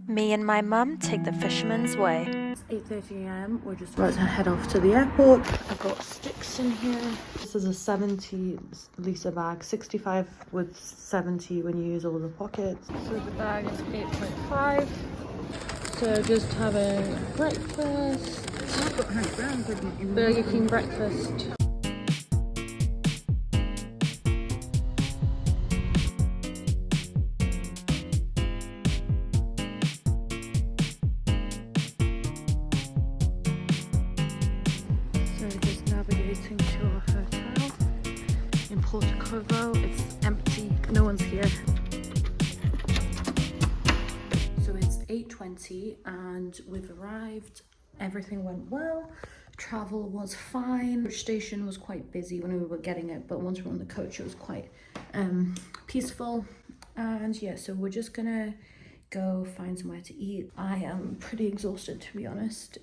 Me and my mum take the Fisherman's Way. It's 8:30 a.m. We're just about to head off to the airport. I've got sticks in here. This is a 70 litre bag, 65 with 70 when you use all the pockets. So the bag is 8.5. So just having breakfast. I've got Burger King breakfast. Navigating to our hotel in Portugal. It's empty, no one's here. So it's 8:20 and we've arrived. Everything went well. Travel was fine. The station was quite busy when we were getting it, but once we were on the coach it was quite peaceful. And yeah, so we're just gonna go find somewhere to eat. I am pretty exhausted, to be honest.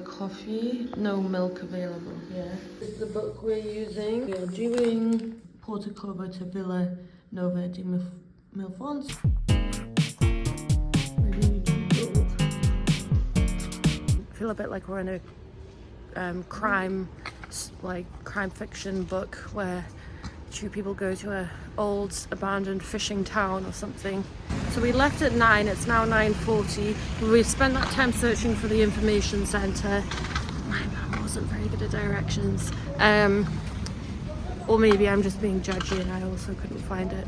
Coffee, no milk available here. This is the book we're using. We are doing Portugal to Vila Nova de Milfontes. I feel a bit like we're in a crime fiction book where two people go to a old abandoned fishing town or something. So we left at 9, it's now 9:40. We spent that time searching for the information centre. My mum wasn't very good at directions. Or maybe I'm just being judgy and I also couldn't find it.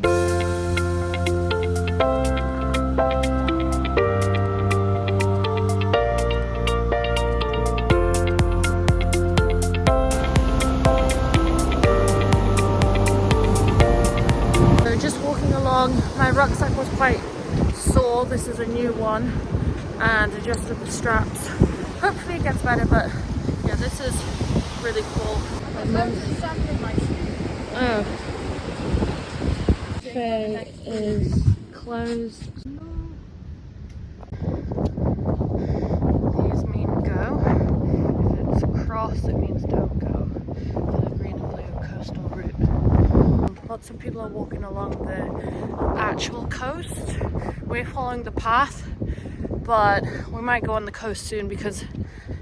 So just walking along, my rucksack was quite sore. This is a new one and adjusted the straps. Hopefully it gets better, but yeah, this is really cool. Oh, cafe is closed. These mean go. If it's across, it means don't go. For the green and blue coastal route. Lots of people are walking along the actual coast. We're following the path, but we might go on the coast soon because,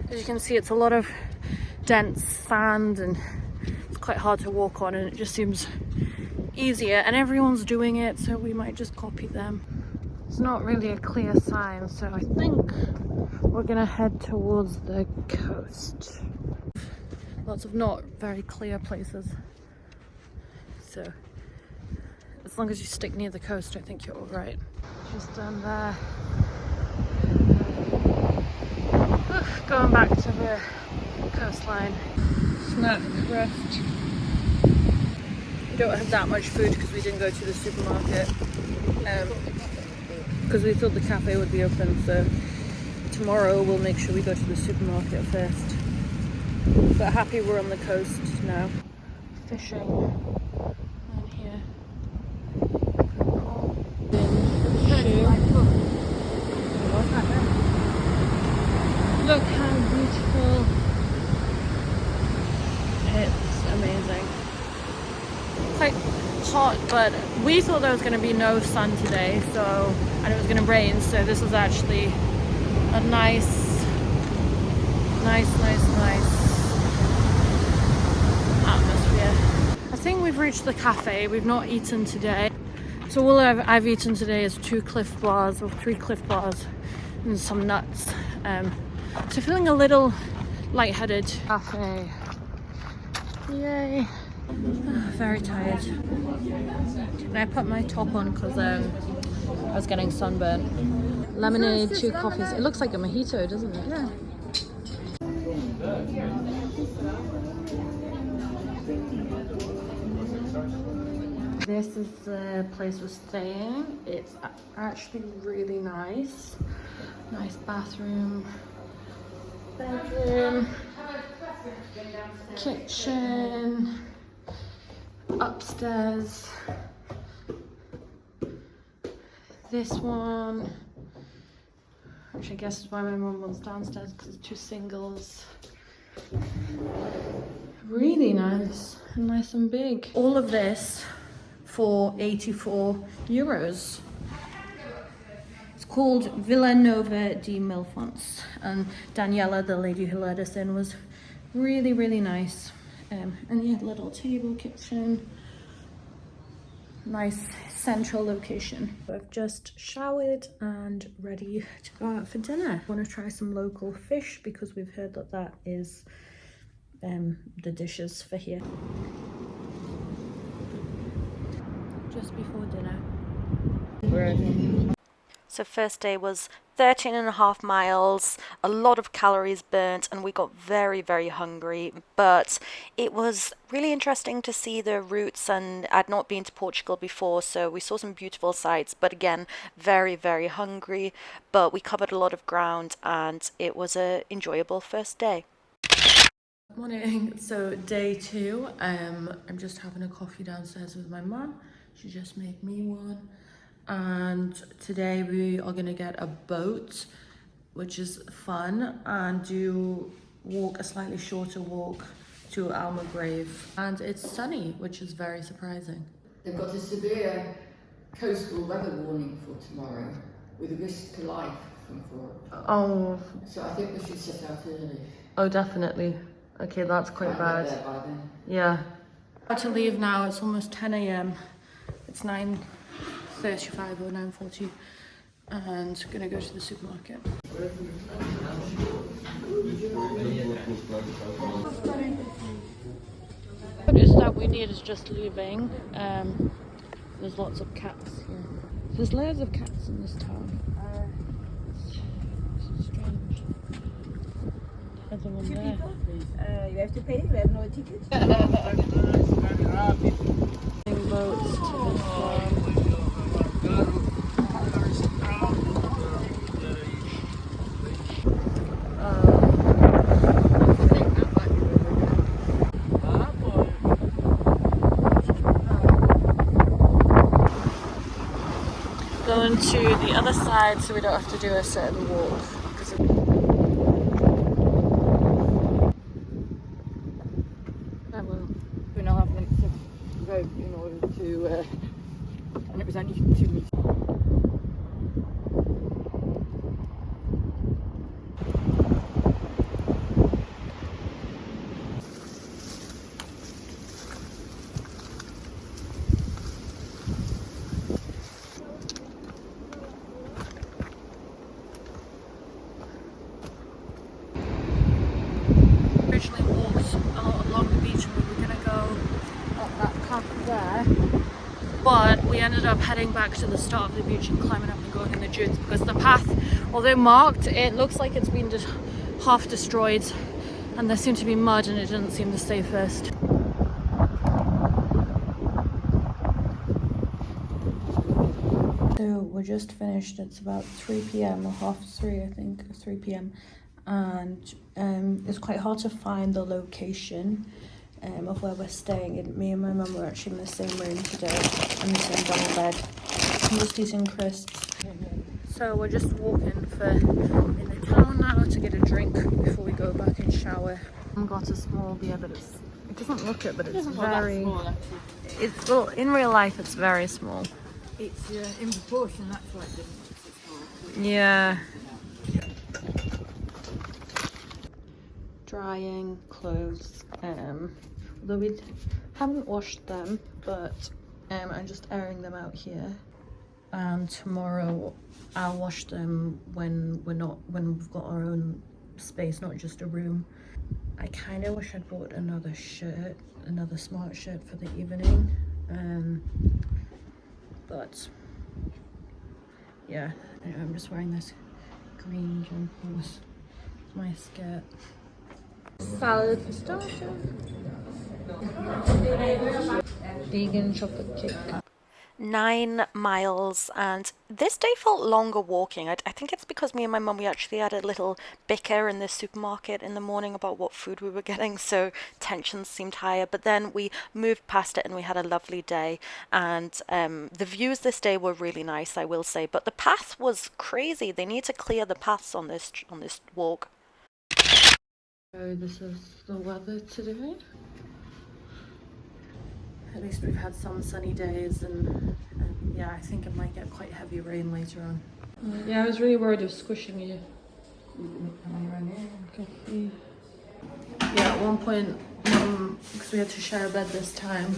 as you can see, it's a lot of dense sand and it's quite hard to walk on, and it just seems easier and everyone's doing it, so we might just copy them. It's not really a clear sign, so I think we're gonna head towards the coast. Lots of not very clear places, so as long as you stick near the coast, I think you're all right. Just down there. Going back to the coastline. Snack, rest. We don't have that much food because we didn't go to the supermarket. Because we thought the cafe would be open, so tomorrow we'll make sure we go to the supermarket first. But happy we're on the coast now. Fishing down here. Look how beautiful. It's amazing. It's like hot, but we thought there was going to be no sun today, so, and it was going to rain, so this is actually a nice atmosphere. I think we've reached the cafe. We've not eaten today. So all I've eaten today is 2 Cliff Bars or 3 Cliff Bars and some nuts. So feeling a little lightheaded. Cafe. Yay. Very tired. And I put my top on because I was getting sunburnt. Lemonade, 2 coffees. It looks like a mojito, doesn't it? Yeah. This is the place we're staying. It's actually really nice. Nice bathroom, bedroom, kitchen, upstairs. This one, which I guess is why my mum wants downstairs because it's 2 singles. Really nice, nice and big. All of this for 84 euros. It's called Villa Nova di Milfontes, and Daniela, the lady who let us in, was really, really nice. And yeah, little table, kitchen, nice central location. I've just showered and ready to go out for dinner. I want to try some local fish because we've heard that that is the dishes for here. Just before dinner. So first day was 13.5 miles, a lot of calories burnt, and we got very, very hungry. But it was really interesting to see the routes, and I'd not been to Portugal before, so we saw some beautiful sights, but again, very, very hungry. But we covered a lot of ground, and it was an enjoyable first day. Morning. So day 2, I'm just having a coffee downstairs with my mum. She just made me one. And today we are gonna get a boat, which is fun, and walk a slightly shorter walk to Almagrave. And it's sunny, which is very surprising. They've got a severe coastal weather warning for tomorrow with a risk to life from 4 o'clock. Oh. So I think we should set out early. Oh, definitely. Okay, that's quite bad. Get there by then. Yeah. About to leave now. It's almost 10 a.m. It's 9:35 or 9:40, and gonna go to the supermarket. Notice that we need is just leaving. There's lots of cats here. There's loads of cats in this town. It's strange. There's one there. You have to pay. We have no ticket. Boats to this one. Going to the other side so we don't have to do a certain walk. I will. 2.5 minutes of road in order to, and it was only 2 meters. Originally walked along the beach and we were gonna go up that path there, but we ended up heading back to the start of the beach and climbing up and going in the dunes because the path, although marked, it looks like it's been half destroyed and there seemed to be mud and it didn't seem the safest. So we're just finished. It's about 3 p.m. or half 3, I think, or 3 p.m. and it's quite hard to find the location of where we're staying. And me and my mum were actually in the same room today in the same double bed. I'm just eating crisps. So we're just walking in the town now to get a drink before we go back and shower. I've got a small beer, but it doesn't look it, but it's very small, it's, well, in real life it's very small. It's in proportion, that's why it doesn't look so small. Yeah. Drying clothes, although we haven't washed them, but I'm just airing them out here, and tomorrow I'll wash them when we've got our own space, not just a room. I kind of wish I'd bought another shirt, another smart shirt for the evening, but yeah, I'm just wearing this green jumper with my skirt. Salad for starter. Vegan chocolate cake. 9 miles, and this day felt longer walking. I think it's because me and my mum, we actually had a little bicker in the supermarket in the morning about what food we were getting, so tensions seemed higher, but then we moved past it and we had a lovely day, and the views this day were really nice, I will say, but the path was crazy. They need to clear the paths on this walk. So this is the weather today. At least we've had some sunny days, and yeah, I think it might get quite heavy rain later on. Yeah, I was really worried of squishing you. Okay. Yeah, at one point, Mum, because we had to share a bed this time,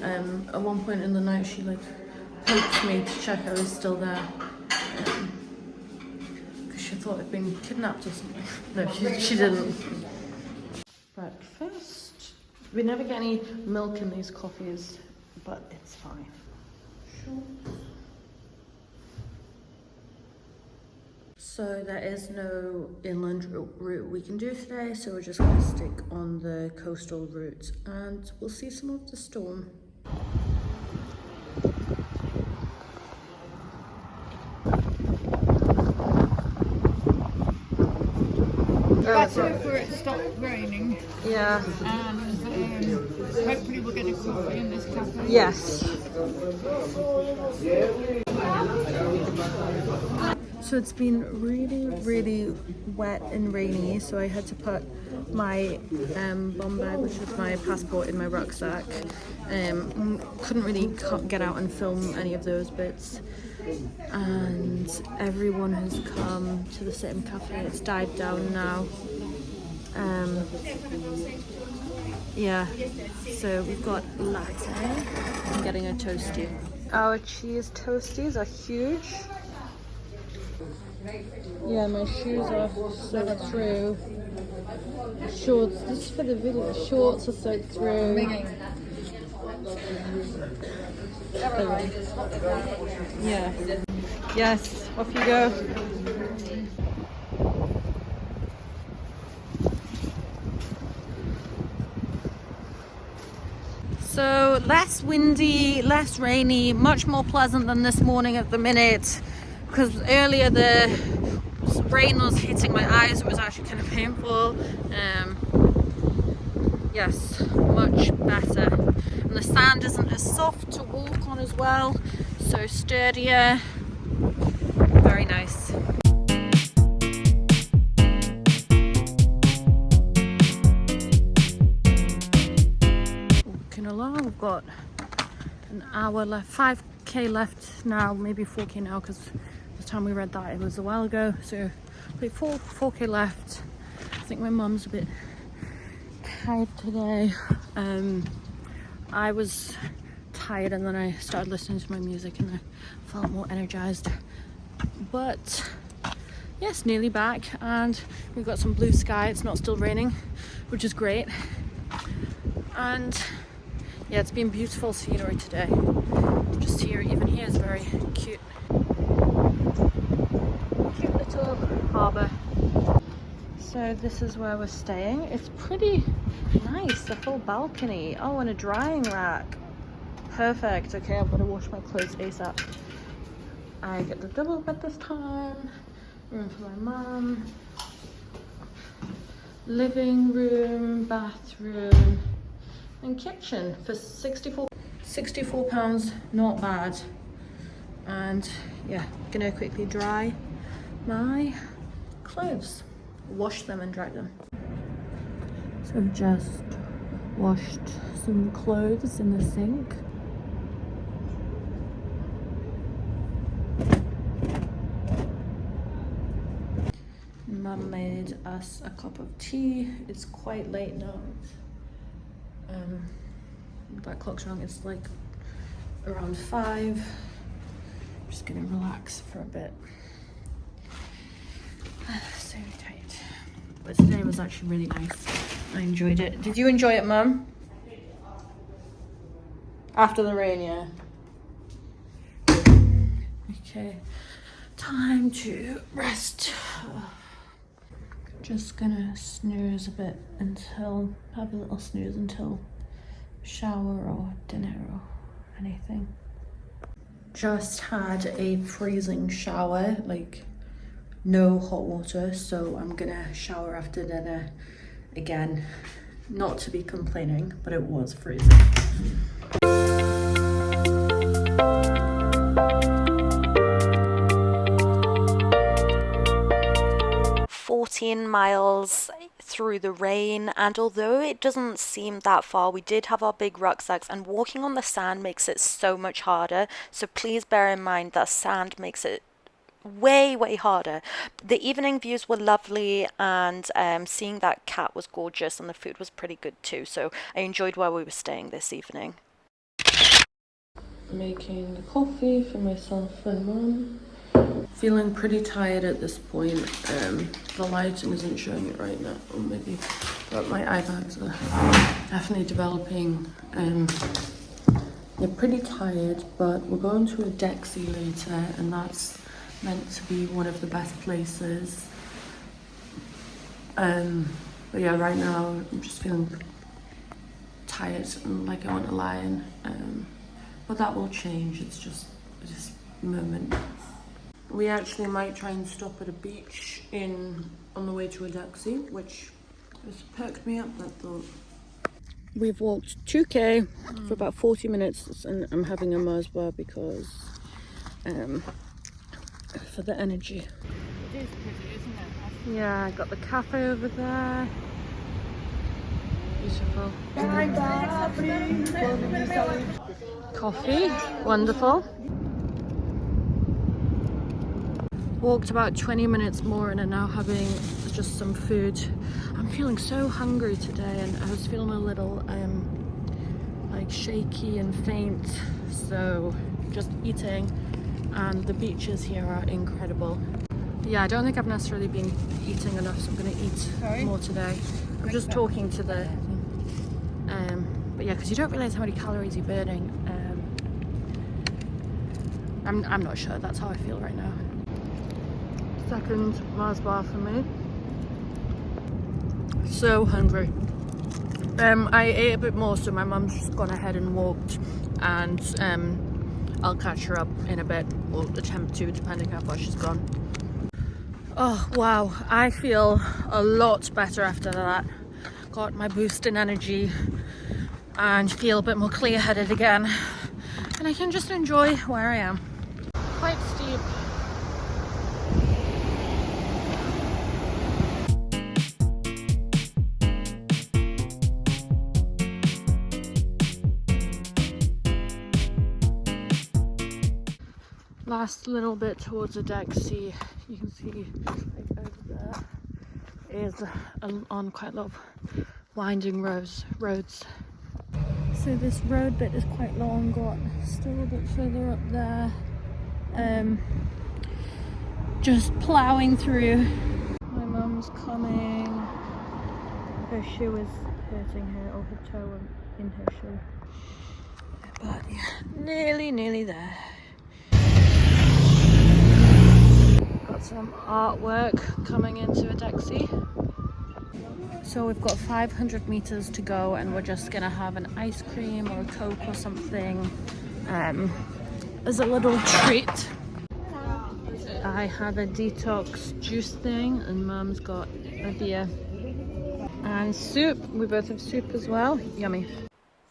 at one point in the night she like poked me to check I was still there. Because she thought I'd been kidnapped or something. No, she didn't. Breakfast. We never get any milk in these coffees, but it's fine. Sure. So there is no inland route we can do today, so we're just going to stick on the coastal route and we'll see some of the storm. Better for it to stop raining. Yeah. And hopefully we'll get a coffee in this cafe. Yes. So it's been really wet and rainy, so I had to put my bomb bag, which is my passport, in my rucksack. Couldn't really get out and film any of those bits. And everyone has come to the same cafe. It's died down now. Yeah, so we've got latte. I'm getting a toasty. Our cheese toasties are huge. Yeah, my shoes are soaked through. Shorts, this is for the video. Shorts are soaked through. Yeah. Yes, off you go. So less windy, less rainy, much more pleasant than this morning at the minute. Because earlier the rain was hitting my eyes, it was actually kind of painful. Yes, much better. And the sand isn't as soft to walk on as well, so sturdier. Very nice. Walking along, we've got an hour left, 5k left now, maybe 4k now, because the time we read that it was a while ago, so like 4k left. I think my mum's a bit tired today. I was tired and then I started listening to my music and I felt more energized. But yes, nearly back, and we've got some blue sky. It's not still raining, which is great. And yeah, it's been beautiful scenery today. Just here, even here is very cute. Cute little harbour. So this is where we're staying. It's pretty nice, the full balcony. Oh, and a drying rack. Perfect. Okay, I've got to wash my clothes ASAP. I get the double bed this time. Room for my mum. Living room, bathroom, and kitchen for £64, not bad. And yeah, gonna quickly dry my clothes, wash them and dry them. So I've just washed some clothes in the sink. Mum made us a cup of tea. It's quite late now. That clock's wrong. It's like around 5. I'm just gonna relax for a bit. So tight. But today was actually really nice. I enjoyed it. Did you enjoy it, Mum? After the rain, yeah. Okay, time to rest. Just gonna snooze a bit have a little snooze until shower or dinner or anything. Just had a freezing shower, like no hot water, so I'm gonna shower after dinner again. Not to be complaining, but it was freezing. 14 miles through the rain, and although it doesn't seem that far, we did have our big rucksacks, and walking on the sand makes it so much harder. So please bear in mind that sand makes it way harder. The evening views were lovely, and seeing that cat was gorgeous, and the food was pretty good too, so I enjoyed where we were staying this evening. Making coffee for myself and Mum. Feeling pretty tired at this point. The lighting isn't showing it right now, or maybe, but my eye bags are definitely developing. They're pretty tired, but we're going to a Dexy later, and that's meant to be one of the best places. But yeah, right now I'm just feeling tired and like I want to lie in. But that will change. It's just this moment. We actually might try and stop at a beach on the way to a Dexy, which has perked me up, that thought. We've walked 2k for about 40 minutes, and I'm having a Mars bar because for the energy. It is pretty, isn't it? Yeah, I got the cafe over there. Beautiful. Coffee, wonderful. Walked about 20 minutes more and are now having just some food. I'm feeling so hungry today, and I was feeling a little like shaky and faint, so just eating. And the beaches here are incredible. Yeah, I don't think I've necessarily been eating enough, so I'm going to eat more today. I'm just talking to the but yeah, because you don't realize how many calories you're burning. I'm not sure. That's how I feel right now. Second Mars bar for me. So hungry. I ate a bit more, so my mum's just gone ahead and walked, and I'll catch her up in a bit, or attempt to, depending how far she's gone. Oh wow, I feel a lot better after that. Got my boost in energy and feel a bit more clear-headed again, and I can just enjoy where I am. Quite steep. Last little bit towards the Dexy, you can see like over there is on quite a lot of winding roads. So this road bit is quite long, got still a bit further up there. Just ploughing through. My mum's coming. Her shoe is hurting her, or her toe in her shoe. But yeah, nearly there. Got some artwork coming into a Dexy. So we've got 500 meters to go, and we're just gonna have an ice cream or a Coke or something as a little treat. I have a detox juice thing, and Mum's got a beer and soup. We both have soup as well. Yummy.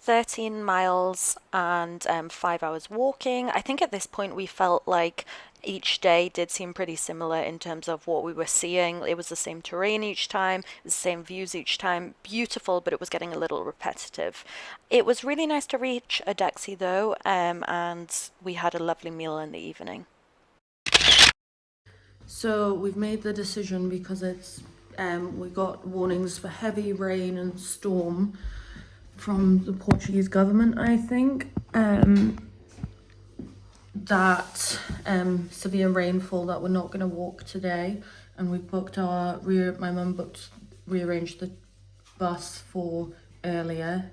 13 miles and 5 hours walking. I think at this point we felt like each day did seem pretty similar in terms of what we were seeing. It was the same terrain each time, the same views each time. Beautiful, but it was getting a little repetitive. It was really nice to reach a Dexy though, and we had a lovely meal in the evening. So we've made the decision because it's we got warnings for heavy rain and storm from the Portuguese government, I think, that severe rainfall, that we're not going to walk today, and we booked my mum rearranged the bus for earlier,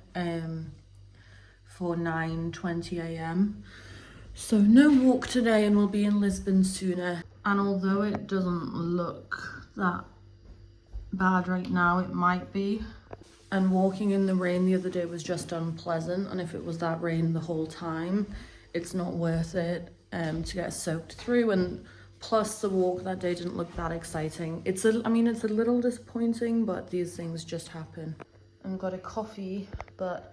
for 9:20 a.m. So no walk today, and we'll be in Lisbon sooner. And although it doesn't look that bad right now, it might be. And walking in the rain the other day was just unpleasant, and if it was that rain the whole time, it's not worth it to get soaked through. And plus the walk that day didn't look that exciting. It's a little disappointing, but these things just happen. And got a coffee, but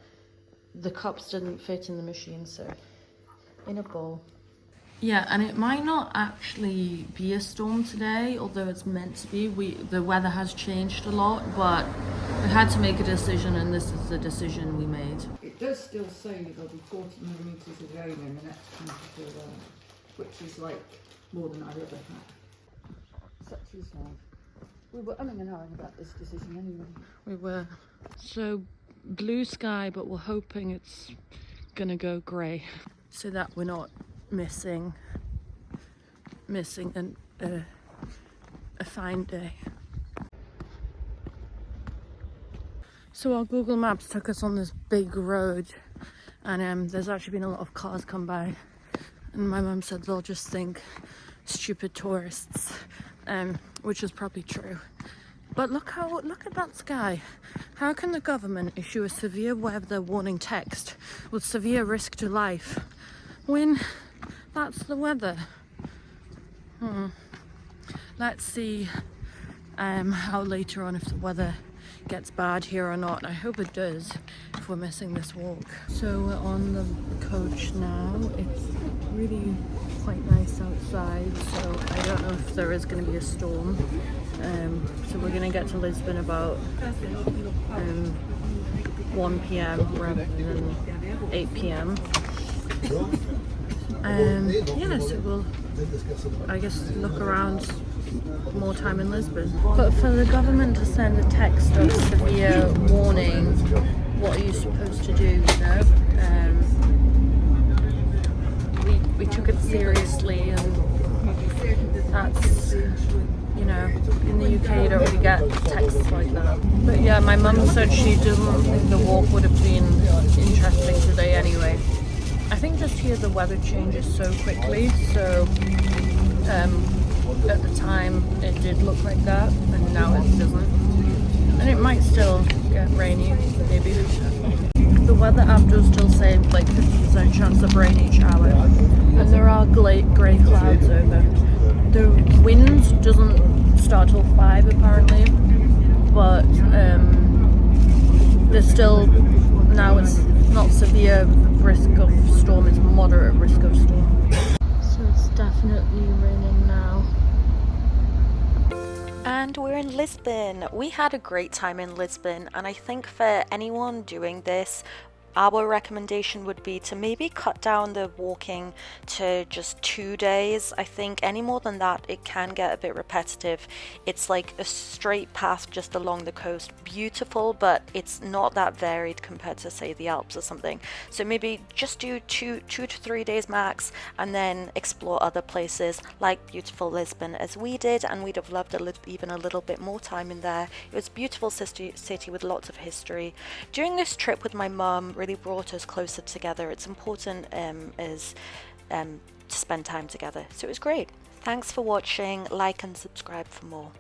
the cups didn't fit in the machine, so in a bowl. Yeah, and it might not actually be a storm today, although it's meant to be. The weather has changed a lot, but we had to make a decision, and this is the decision we made. It does still say there'll be 40 millimetres of rain in the next 24 hours, which is like more than I've ever had. Such is life. We were umming and ahhing about this decision anyway. We were. So blue sky, but we're hoping it's gonna go grey, so that we're not missing a fine day. So our Google Maps took us on this big road, and there's actually been a lot of cars come by, and my mum said they'll just think stupid tourists, which is probably true. But look at that sky. How can the government issue a severe weather warning text with severe risk to life when that's the weather? Let's see how later on if the weather gets bad here or not. I hope it does if we're missing this walk. So we're on the coach now. It's really quite nice outside, so I don't know if there is going to be a storm. So we're going to get to Lisbon about 1 p.m. rather than 8 p.m. Yeah, so we'll, I guess, look around more time in Lisbon. But for the government to send a text of severe warning, what are you supposed to do, you know? We took it seriously, and that's, you know, in the UK you don't really get texts like that. But yeah, my mum said she didn't think the walk would have been interesting today anyway. I think just here the weather changes so quickly, so at the time it did look like that, and now it doesn't. And it might still get rainy, maybe. The weather app does still say like 50% chance of rain each hour, and there are grey clouds over. The wind doesn't start till 5 apparently, but there's still, now it's not severe risk of storm, it's moderate risk of storm. So it's definitely raining now. And we're in Lisbon. We had a great time in Lisbon, and I think for anyone doing this, our recommendation would be to maybe cut down the walking to just 2 days. I think any more than that, it can get a bit repetitive. It's like a straight path just along the coast. Beautiful, but it's not that varied compared to, say, the Alps or something. So maybe just do two to 3 days max, and then explore other places like beautiful Lisbon as we did, and we'd have loved even a little bit more time in there. It was a beautiful city with lots of history. During this trip with my mum, really brought us closer together. It's important to spend time together. So it was great. Thanks for watching. Like and subscribe for more.